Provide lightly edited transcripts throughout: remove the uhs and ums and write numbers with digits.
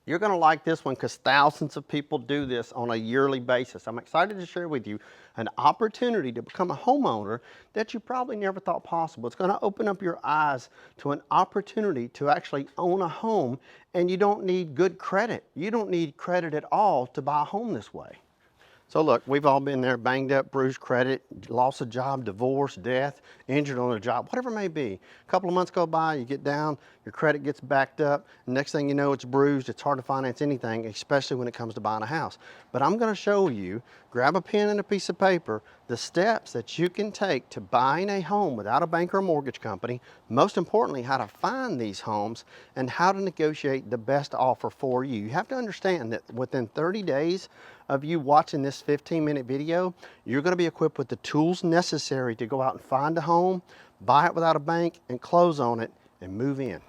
You're gonna like this one because thousands of people do this on a yearly basis. I'm excited to share with you an opportunity to become a homeowner that you probably never thought possible. It's gonna open up your eyes to an opportunity to actually own a home, and you don't need good credit. You don't need credit at all to buy a home this way. So look, we've all been there, banged up, bruised credit, lost a job, divorce, death, injured on a job, whatever it may be. A couple of months go by, you get down, your credit gets backed up, and next thing you know, it's bruised. It's hard to finance anything, especially when it comes to buying a house. But I'm gonna show you, grab a pen and a piece of paper, the steps that you can take to buying a home without a bank or a mortgage company, most importantly, how to find these homes, and how to negotiate the best offer for you. You have to understand that within 30 days of you watching this 15-minute video, you're gonna be equipped with the tools necessary to go out and find a home, buy it without a bank, and close on it, and move in.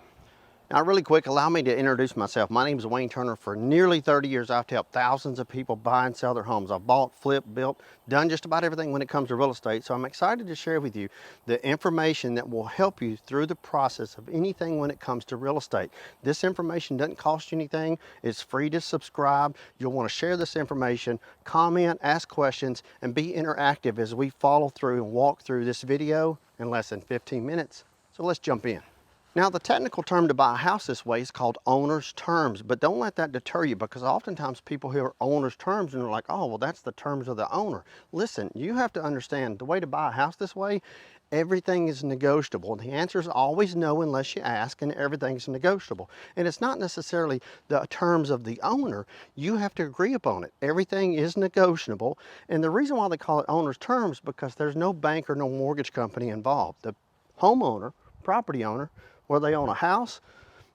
Now, really quick, allow me to introduce myself. My name is Wayne Turner. For nearly 30 years, I've helped thousands of people buy and sell their homes. I've bought, flipped, built, done just about everything when it comes to real estate. So I'm excited to share with you the information that will help you through the process of anything when it comes to real estate. This information doesn't cost you anything. It's free to subscribe. You'll want to share this information, comment, ask questions, and be interactive as we follow through and walk through this video in less than 15 minutes. So let's jump in. Now, the technical term to buy a house this way is called owner's terms, but don't let that deter you, because oftentimes people hear owner's terms and they're like, oh, well, that's the terms of the owner. Listen, you have to understand the way to buy a house this way, everything is negotiable. The answer is always no unless you ask, and everything's negotiable. And it's not necessarily the terms of the owner. You have to agree upon it. Everything is negotiable. And the reason why they call it owner's terms, because there's no bank or no mortgage company involved. The homeowner, property owner, whether they own a house,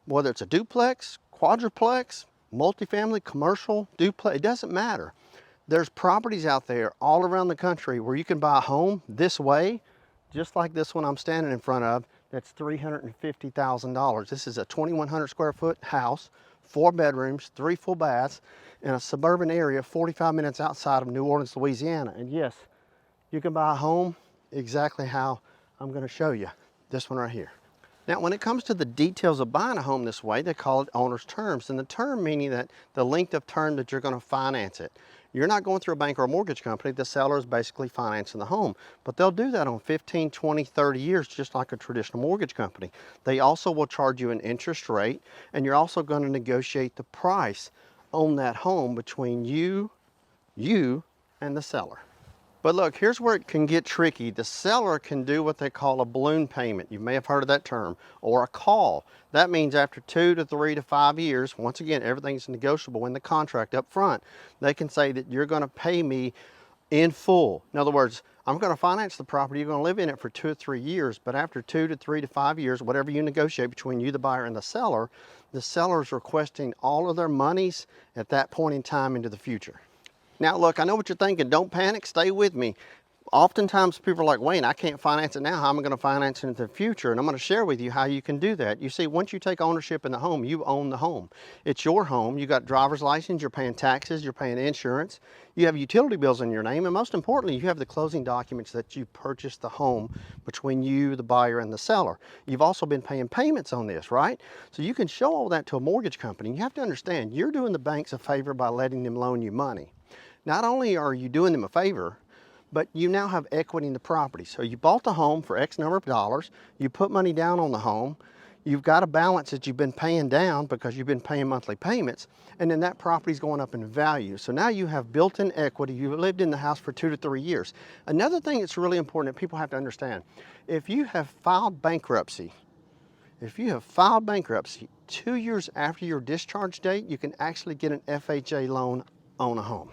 whether it's a duplex, quadruplex, multifamily, commercial, duplex, it doesn't matter. There's properties out there all around the country where you can buy a home this way, just like this one I'm standing in front of, that's $350,000. This is a 2,100 square foot house, 4 bedrooms, 3 full baths, in a suburban area 45 minutes outside of New Orleans, Louisiana. And yes, you can buy a home exactly how I'm gonna show you, this one right here. Now, when it comes to the details of buying a home this way, they call it owner's terms. And the term meaning that the length of term that you're going to finance it. You're not going through a bank or a mortgage company. The seller is basically financing the home. But they'll do that on 15, 20, 30 years, just like a traditional mortgage company. They also will charge you an interest rate, and you're also going to negotiate the price on that home between you, and the seller. But look, here's where it can get tricky. The seller can do what they call a balloon payment. You may have heard of that term, or a call. That means after 2 to 3 to 5 years, once again, everything's negotiable in the contract up front. They can say that you're gonna pay me in full. In other words, I'm gonna finance the property, you're gonna live in it for 2 or 3 years, but after 2 to 3 to 5 years, whatever you negotiate between you, the buyer, and the seller is requesting all of their monies at that point in time into the future. Now look, I know what you're thinking. Don't panic, stay with me. Oftentimes people are like, Wayne, I can't finance it now. How am I going to finance it in the future? And I'm going to share with you how you can do that. You see, once you take ownership in the home, you own the home. It's your home. You got driver's license, you're paying taxes, you're paying insurance, you have utility bills in your name, and most importantly, you have the closing documents that you purchased the home between you, the buyer, and the seller. You've also been paying payments on this, right? So you can show all that to a mortgage company. You have to understand, you're doing the banks a favor by letting them loan you money. Not only are you doing them a favor, but you now have equity in the property. So you bought the home for X number of dollars, you put money down on the home, you've got a balance that you've been paying down because you've been paying monthly payments, and then that property's going up in value. So now you have built-in equity. You've lived in the house for 2 to 3 years. Another thing that's really important that people have to understand, if you have filed bankruptcy 2 years after your discharge date, you can actually get an FHA loan on a home.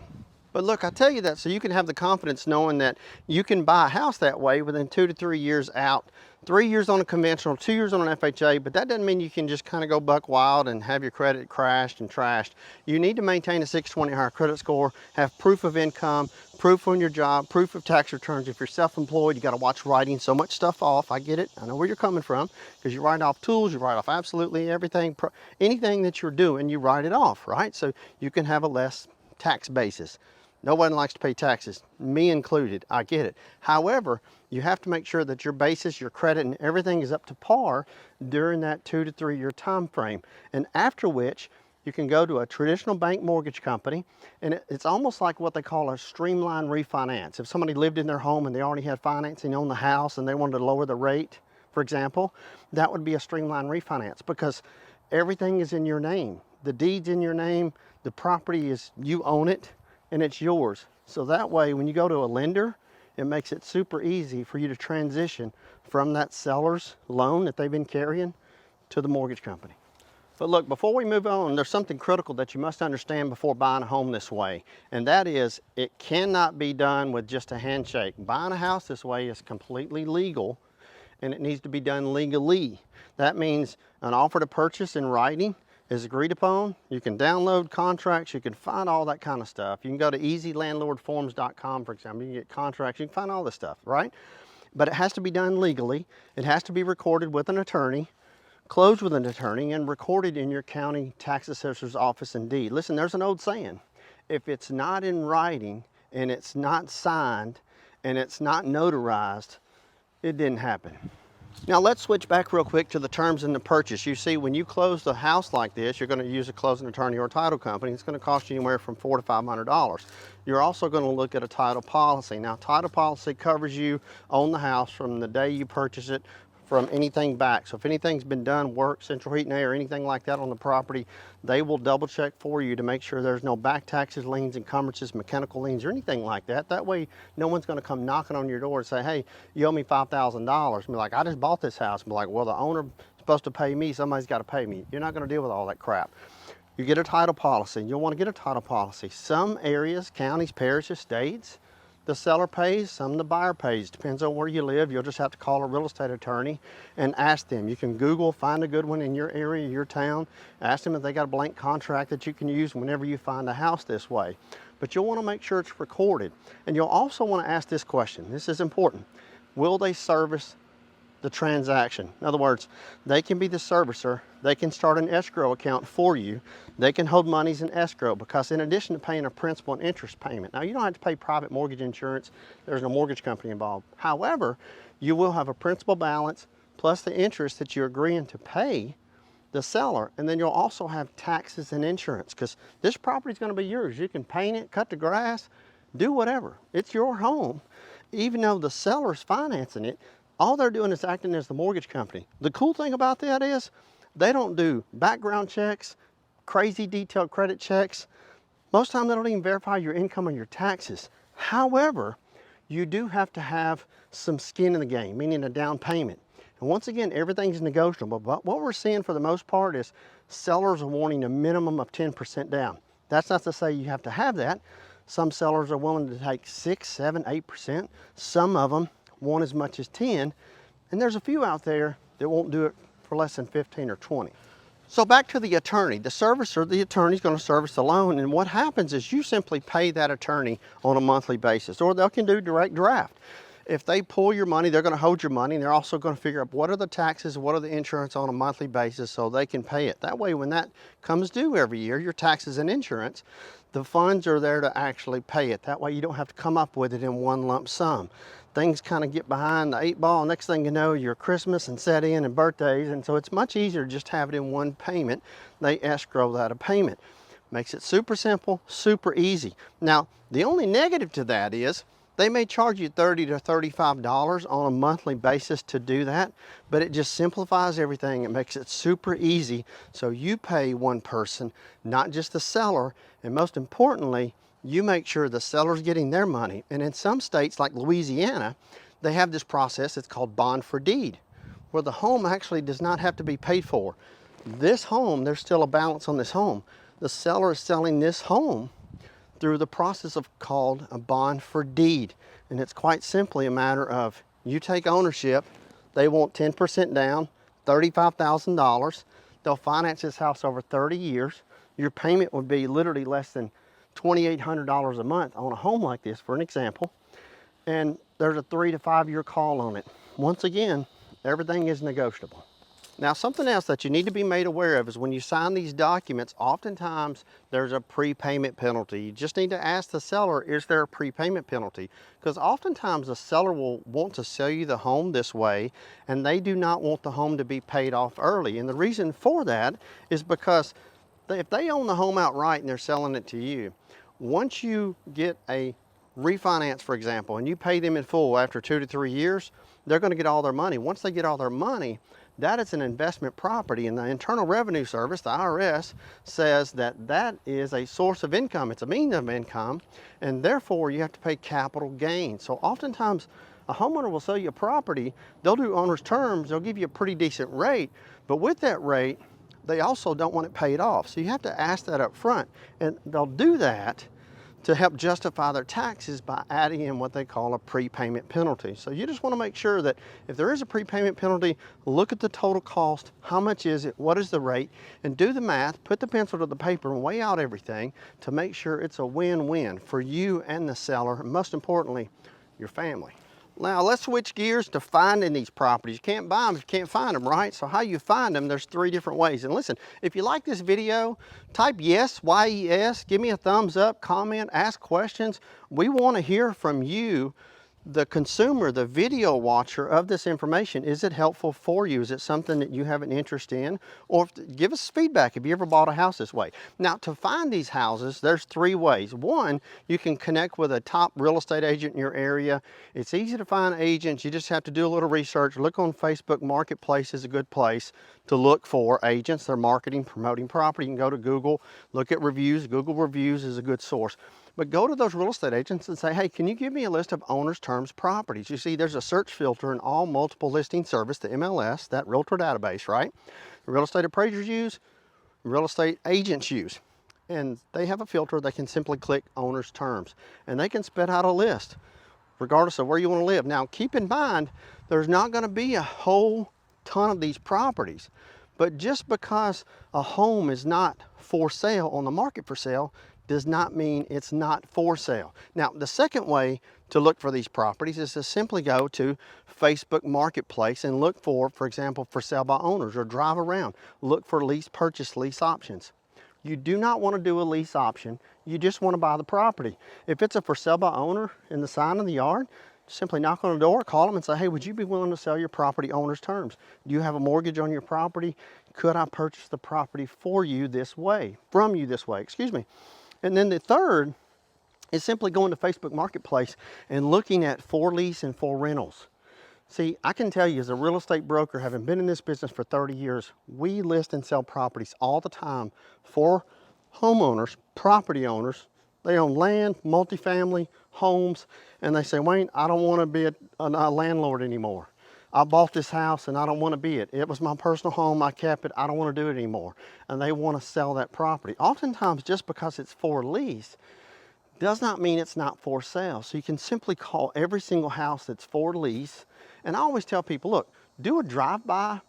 But look, I tell you that so you can have the confidence knowing that you can buy a house that way within 2 to 3 years out, 3 years on a conventional, 2 years on an FHA, but that doesn't mean you can just kind of go buck wild and have your credit crashed and trashed. You need to maintain a 620 higher credit score, have proof of income, proof on your job, proof of tax returns. If you're self-employed, you got to watch writing so much stuff off. I get it. I know where you're coming from, because you write off tools, you write off absolutely everything, anything that you're doing, you write it off, right? So you can have a less tax basis. No one likes to pay taxes, me included, I get it. However, you have to make sure that your basis, your credit, and everything is up to par during that 2 to 3 year time frame. And after which, You can go to a traditional bank mortgage company, and it's almost like what they call a streamlined refinance. If somebody lived in their home and they already had financing on the house and they wanted to lower the rate, for example, that would be a streamlined refinance because everything is in your name. The deed's in your name, the property is, you own it, and it's yours. So that way, when you go to a lender, it makes it super easy for you to transition from that seller's loan that they've been carrying to the mortgage company. But look, before we move on, there's something critical that you must understand before buying a home this way, and that is it cannot be done with just a handshake. Buying a house this way is completely legal, and it needs to be done legally. That means an offer to purchase in writing is agreed upon. You can download contracts, you can find all that kind of stuff. You can go to easylandlordforms.com, for example, you can get contracts, you can find all this stuff, right? But it has to be done legally. It has to be recorded with an attorney, closed with an attorney, and recorded in your county tax assessor's office and deed. Listen, there's an old saying, if it's not in writing and it's not signed and it's not notarized, it didn't happen. Now let's switch back real quick to the terms in the purchase. You see, when you close the house like this, you're going to use a closing attorney or a title company. It's going to cost you anywhere from $400 to $500. You're also going to look at a title policy. Now, title policy covers you on the house from the day you purchase it, from anything back. So if anything's been done, work, central heat and air, anything like that on the property, they will double check for you to make sure there's no back taxes, liens, encumbrances, mechanical liens, or anything like that. That way, no one's going to come knocking on your door and say, hey, you owe me $5,000. And be like, I just bought this house. And be like, well, the owner's supposed to pay me. Somebody's got to pay me. You're not going to deal with all that crap. You get a title policy. You'll want to get a title policy. Some areas, counties, parishes, states, the seller pays, some the buyer pays. Depends on where you live. You'll just have to call a real estate attorney and ask them. You can Google, find a good one in your area, your town. Ask them if they got a blank contract that you can use whenever you find a house this way. But you'll want to make sure it's recorded. And you'll also want to ask this question. This is important. Will they service the transaction? In other words, they can be the servicer. They can start an escrow account for you. They can hold monies in escrow because in addition to paying a principal and interest payment, now you don't have to pay private mortgage insurance. There's no mortgage company involved. However, you will have a principal balance plus the interest that you're agreeing to pay the seller, and then you'll also have taxes and insurance because this property is going to be yours. You can paint it, cut the grass, do whatever. It's your home. Even though the seller's financing it, all they're doing is acting as the mortgage company. The cool thing about that is they don't do background checks, crazy detailed credit checks. Most of the time they don't even verify your income or your taxes. However, you do have to have some skin in the game, meaning a down payment. And once again, everything's negotiable, but what we're seeing for the most part is sellers are wanting a minimum of 10% down. That's not to say you have to have that. Some sellers are willing to take 6, 7, 8%. Some of them want as much as 10, and there's a few out there that won't do it for less than 15 or 20. So back to the attorney. The servicer, the attorney's going to service the loan, and what happens is you simply pay that attorney on a monthly basis, or they can do direct draft. If they pull your money, they're going to hold your money, and they're also going to figure out what are the taxes, what are the insurance on a monthly basis so they can pay it. That way, when that comes due every year, your taxes and insurance, the funds are there to actually pay it. That way you don't have to come up with it in one lump sum. Things kind of get behind the 8 ball. Next thing you know, your Christmas and set in and birthdays, and so it's much easier to just have it in one payment. They escrow that a payment. Makes it super simple, super easy. Now, the only negative to that is they may charge you $30 to $35 on a monthly basis to do that, but it just simplifies everything. It makes it super easy so you pay one person, not just the seller, and most importantly, you make sure the seller's getting their money. And in some states like Louisiana, they have this process, it's called bond for deed, where the home actually does not have to be paid for. This home, there's still a balance on this home. The seller is selling this home through the process of called a bond for deed. And it's quite simply a matter of you take ownership, they want 10% down, $35,000. They'll finance this house over 30 years. Your payment would be literally less than $2,800 a month on a home like this, for an example. And there's a 3 to 5 year call on it. Once again, everything is negotiable. Now, something else that you need to be made aware of is when you sign these documents, oftentimes there's a prepayment penalty. You just need to ask the seller, is there a prepayment penalty? Because oftentimes the seller will want to sell you the home this way, and they do not want the home to be paid off early. And the reason for that is because if they own the home outright and they're selling it to you, once you get a refinance, for example, and you pay them in full after 2 to 3 years, they're going to get all their money. Once they get all their money, that is an investment property, and the Internal Revenue Service, the IRS, says that that is a source of income. It's a means of income, and therefore you have to pay capital gains. So oftentimes a homeowner will sell you a property, they'll do owner's terms, they'll give you a pretty decent rate, but with that rate, they also don't want it paid off. So you have to ask that up front, and they'll do that to help justify their taxes by adding in what they call a prepayment penalty. So you just want to make sure that if there is a prepayment penalty, look at the total cost, how much is it, what is the rate, and do the math, put the pencil to the paper and weigh out everything to make sure it's a win-win for you and the seller, and most importantly, your family. Now let's switch gears to finding these properties. You can't buy them if you can't find them, right? So how you find them, there's 3 different ways. And listen, if you like this video, type yes, Y-E-S, give me a thumbs up, comment, ask questions. We want to hear from you, the consumer, the video watcher of this information. Is it helpful for you? Is it something that you have an interest in? Or give us feedback if you ever bought a house this way. Now, to find these houses, there's 3 ways. One, you can connect with a top real estate agent in your area. It's easy to find agents. You just have to do a little research. Look on Facebook Marketplace is a good place to look for agents. They're marketing, promoting property. You can go to Google, look at reviews. Google reviews is a good source. But go to those real estate agents and say, hey, can you give me a list of owner's terms properties? You see, there's a search filter in all multiple listing service, the MLS, that realtor database, right? The real estate appraisers use, real estate agents use. And they have a filter. They can simply click owner's terms, and they can spit out a list regardless of where you want to live. Now, keep in mind, there's not going to be a whole ton of these properties. But just because a home is not for sale, on the market for sale, does not mean it's not for sale. Now, the second way to look for these properties is to simply go to Facebook Marketplace and look for example, for sale by owners, or drive around. Look for lease purchase, lease options. You do not want to do a lease option. You just want to buy the property. If it's a for sale by owner in the sign in the yard, simply knock on the door, call them and say, hey, would you be willing to sell your property owner's terms? Do you have a mortgage on your property? Could I purchase the property for you this way, from you this way, excuse me. And then the third is simply going to Facebook Marketplace and looking at for lease and for rentals. See, I can tell you as a real estate broker, having been in this business for 30 years, we list and sell properties all the time for homeowners, property owners. They own land, multifamily, homes, and they say, Wayne, I don't want to be a landlord anymore. I bought this house and I don't want to be it. It was my personal home, I kept it, I don't want to do it anymore. And they want to sell that property. Oftentimes, just because it's for lease does not mean it's not for sale. So you can simply call every single house that's for lease. And I always tell people, look, do a drive-by,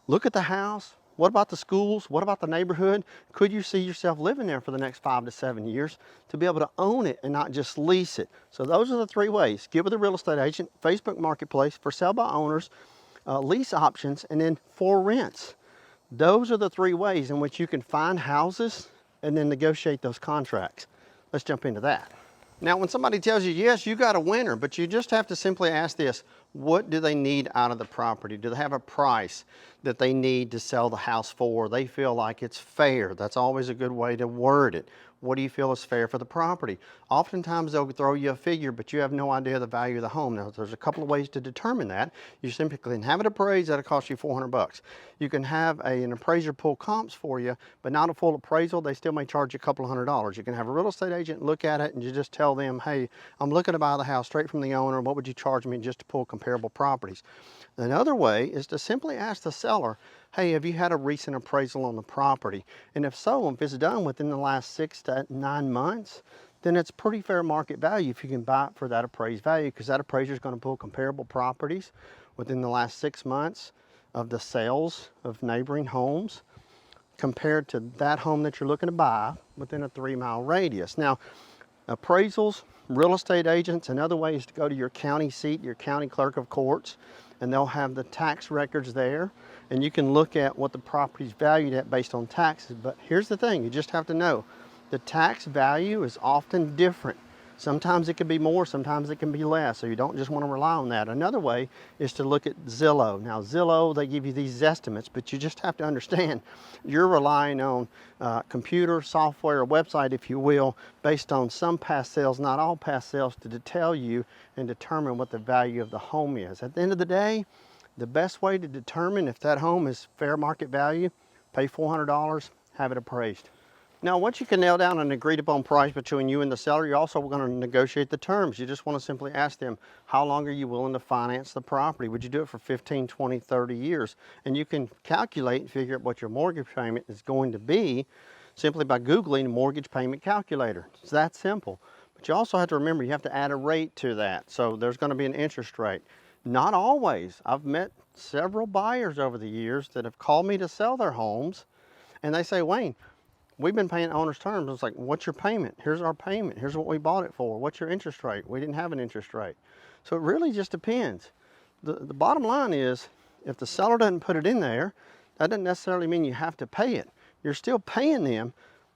look at the house. What about the schools? What about the neighborhood? Could you see yourself living there for the next 5 to 7 years to be able to own it and not just lease it? So those are the 3 ways. Get with a real estate agent, Facebook Marketplace, for sale by owners, lease options, and then for rents. Those are the 3 ways in which you can find houses and then negotiate those contracts. Let's jump into that. Now, when somebody tells you, yes, you got a winner, but you just have to simply ask this, what do they need out of the property? Do they have a price that they need to sell the house for? They feel like it's fair. That's always a good way to word it. What do you feel is fair for the property? Oftentimes they'll throw you a figure, but you have no idea the value of the home. Now, there's a couple of ways to determine that. You simply can have it appraised, that'll cost you $400. You can have an appraiser pull comps for you, but not a full appraisal. They still may charge you a couple of $100s. You can have a real estate agent look at it and you just tell them, hey, I'm looking to buy the house straight from the owner. What would you charge me just to pull comparable properties? Another way is to simply ask the seller, hey, have you had a recent appraisal on the property? And if so, if it's done within the last 6 to 9 months, then it's pretty fair market value if you can buy it for that appraised value, because that appraiser is going to pull comparable properties within the last 6 months of the sales of neighboring homes compared to that home that you're looking to buy within a 3-mile radius. Now, appraisals, real estate agents, another way is to go to your county seat, your county clerk of courts, and they'll have the tax records there, and you can look at what the property's valued at based on taxes. But here's the thing, you just have to know, the tax value is often different. Sometimes it can be more, sometimes it can be less, so you don't just want to rely on that. Another way is to look at Zillow. Now Zillow, they give you these estimates, but you just have to understand you're relying on computer, software, or website, if you will, based on some past sales, not all past sales, to tell you and determine what the value of the home is. At the end of the day, the best way to determine if that home is fair market value, pay $400, have it appraised. Now, once you can nail down an agreed upon price between you and the seller, you're also going to negotiate the terms. You just want to simply ask them, how long are you willing to finance the property? Would you do it for 15, 20, 30 years? And you can calculate and figure out what your mortgage payment is going to be simply by Googling mortgage payment calculator. It's that simple. But you also have to remember, you have to add a rate to that. So there's going to be an interest rate. Not always. I've met several buyers over the years that have called me to sell their homes, and they say, Wayne, we've been paying owner's terms. It's like, what's your payment? Here's our payment. Here's what we bought it for. What's your interest rate? We didn't have an interest rate. So it really just depends. The bottom line is, if the seller doesn't put it in there, that doesn't necessarily mean you have to pay it. You're still paying them,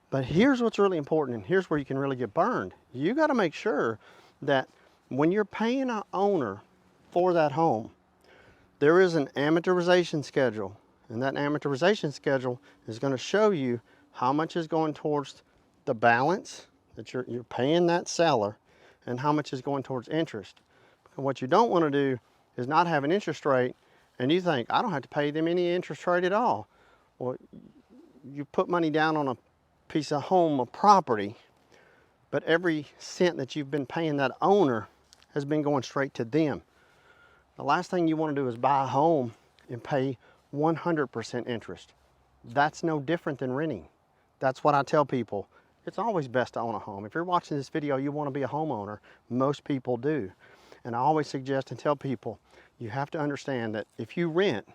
but here's what's really important, and here's where you can really get burned. You got to make sure that when you're paying an owner for that home, there is an amortization schedule, and that amortization schedule is going to show you how much is going towards the balance that you're paying that seller and how much is going towards interest. And what you don't want to do is not have an interest rate and you think, I don't have to pay them any interest rate at all. Well, you put money down on a piece of home, a property, but every cent that you've been paying that owner has been going straight to them. The last thing you want to do is buy a home and pay 100% interest. That's no different than renting. That's what I tell people. It's always best to own a home. If you're watching this video, you want to be a homeowner. Most people do. And I always suggest and tell people, you have to understand that if you rent,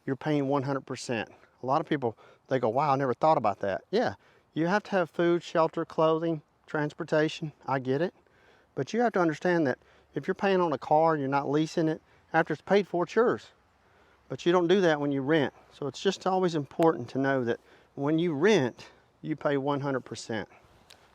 you're paying 100%. A lot of people, they go, wow, I never thought about that. Yeah, you have to have food, shelter, clothing, transportation. I get it. But you have to understand that if you're paying on a car and you're not leasing it, after it's paid for, it's yours. But you don't do that when you rent. So it's just always important to know that when you rent, you pay 100%.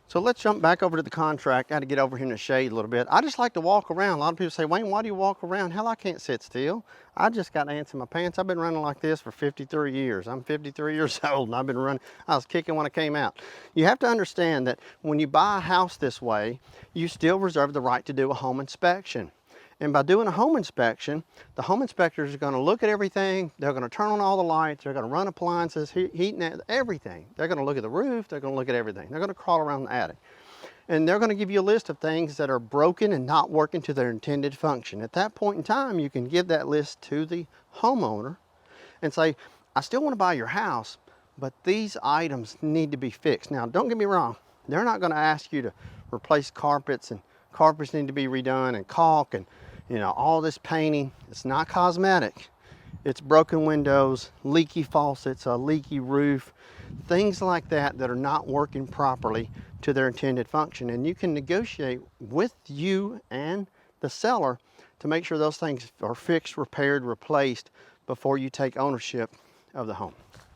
So let's jump back over to the contract. I got to get over here in the shade a little bit. I just like to walk around. A lot of people say, Wayne, why do you walk around? Hell, I can't sit still. I just got ants in my pants. I've been running like this for 53 years. I'm 53 years old and I've been running. I was kicking when I came out. You have to understand that when you buy a house this way, you still reserve the right to do a home inspection. And by doing a home inspection, the home inspectors are going to look at everything. They're going to turn on all the lights. They're going to run appliances, heat, everything. They're going to look at the roof. They're going to look at everything. They're going to crawl around the attic. And they're going to give you a list of things that are broken and not working to their intended function. At that point in time, you can give that list to the homeowner and say, I still want to buy your house, but these items need to be fixed. Now, don't get me wrong. They're not going to ask you to replace carpets, and carpets need to be redone, and caulk, and all this painting. It's not cosmetic. It's broken windows, leaky faucets, a leaky roof, things like that that are not working properly to their intended function. And you can negotiate with you and the seller to make sure those things are fixed, repaired, replaced before you take ownership of the home.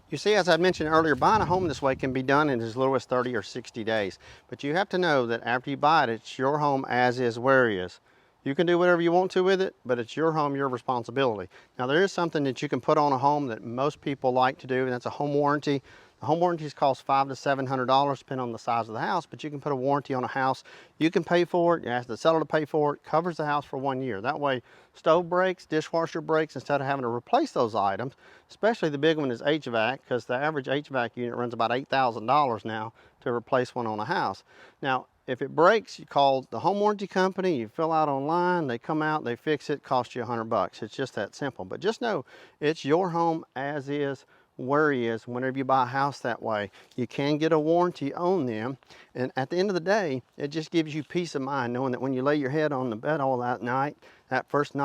You see, as I mentioned earlier, buying a home this way can be done in as little as 30 or 60 days. But you have to know that after you buy it, it's your home as is, where is. You can do whatever you want to with it, but it's your home, your responsibility. Now, there is something that you can put on a home that most people like to do, and that's a home warranty. The home warranties cost $500 to $700, depending on the size of the house, but you can put a warranty on a house. You can pay for it, you ask the seller to pay for it, covers the house for 1 year. That way, stove breaks, dishwasher breaks, instead of having to replace those items, especially the big one is HVAC, because the average HVAC unit runs about $8,000 now to replace one on a house. Now, if it breaks, you call the home warranty company, you fill out online, they come out, they fix it, cost you $100. It's just that simple. But just know, it's your home as is, where is. Whenever you buy a house that way, you can get a warranty on them. And at the end of the day, it just gives you peace of mind knowing that when you lay your head on the bed all that night, that first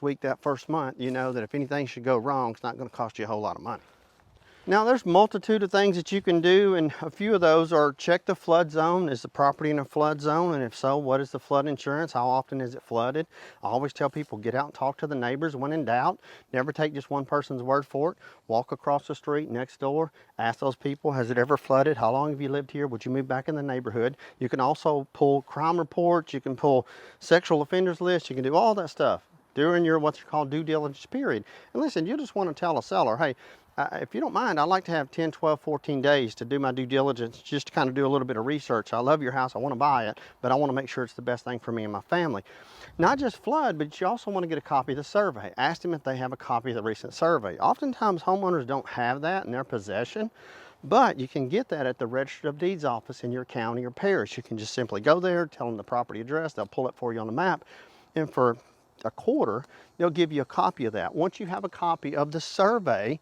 week, that first month, you know that if anything should go wrong, it's not going to cost you a whole lot of money. Now there's multitude of things that you can do, and a few of those are check the flood zone. Is the property in a flood zone? And if so, what is the flood insurance? How often is it flooded? I always tell people, get out and talk to the neighbors when in doubt. Never take just one person's word for it. Walk across the street next door, ask those people, has it ever flooded? How long have you lived here? Would you move back in the neighborhood? You can also pull crime reports, you can pull sexual offenders lists, you can do all that stuff during your what's called due diligence period. And listen, you just want to tell a seller, hey, if you don't mind, I'd like to have 10, 12, 14 days to do my due diligence, just to kind of do a little bit of research. I love your house, I want to buy it, but I want to make sure it's the best thing for me and my family. Not just flood, but you also want to get a copy of the survey. Ask them if they have a copy of the recent survey. Oftentimes homeowners don't have that in their possession, but you can get that at the Register of Deeds office in your county or parish. You can just simply go there, tell them the property address, they'll pull it for you on the map, and for a quarter, they'll give you a copy of that. Once you have a copy of the survey,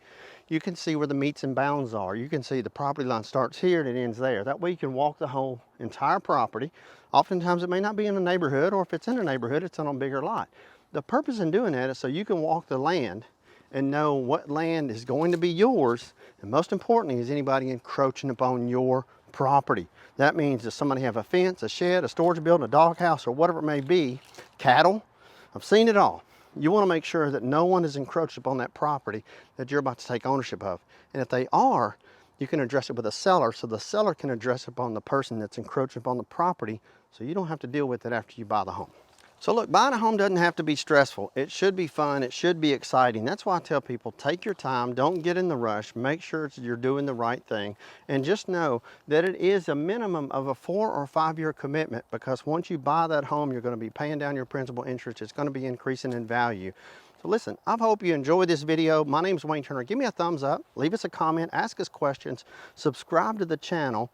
you can see where the meets and bounds are. You can see the property line starts here and it ends there. That way you can walk the whole entire property. Oftentimes it may not be in a neighborhood, or if it's in a neighborhood, it's on a bigger lot. The purpose in doing that is so you can walk the land and know what land is going to be yours, and most importantly, is anybody encroaching upon your property. That means does somebody have a fence, a shed, a storage building, a doghouse, or whatever it may be, cattle. I've seen it all. You want to make sure that no one is encroached upon that property that you're about to take ownership of. And if they are, you can address it with a seller, so the seller can address upon the person that's encroaching upon the property, so you don't have to deal with it after you buy the home. So look, buying a home doesn't have to be stressful. It should be fun, it should be exciting. That's why I tell people, take your time, don't get in the rush, make sure you're doing the right thing, and just know that it is a minimum of a 4 or 5 year commitment, because once you buy that home, you're gonna be paying down your principal interest. It's gonna be increasing in value. So listen, I hope you enjoyed this video. My name is Wayne Turner. Give me a thumbs up, leave us a comment, ask us questions, subscribe to the channel,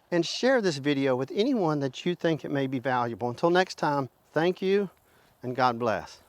and share this video with anyone that you think it may be valuable. Until next time, thank you and God bless.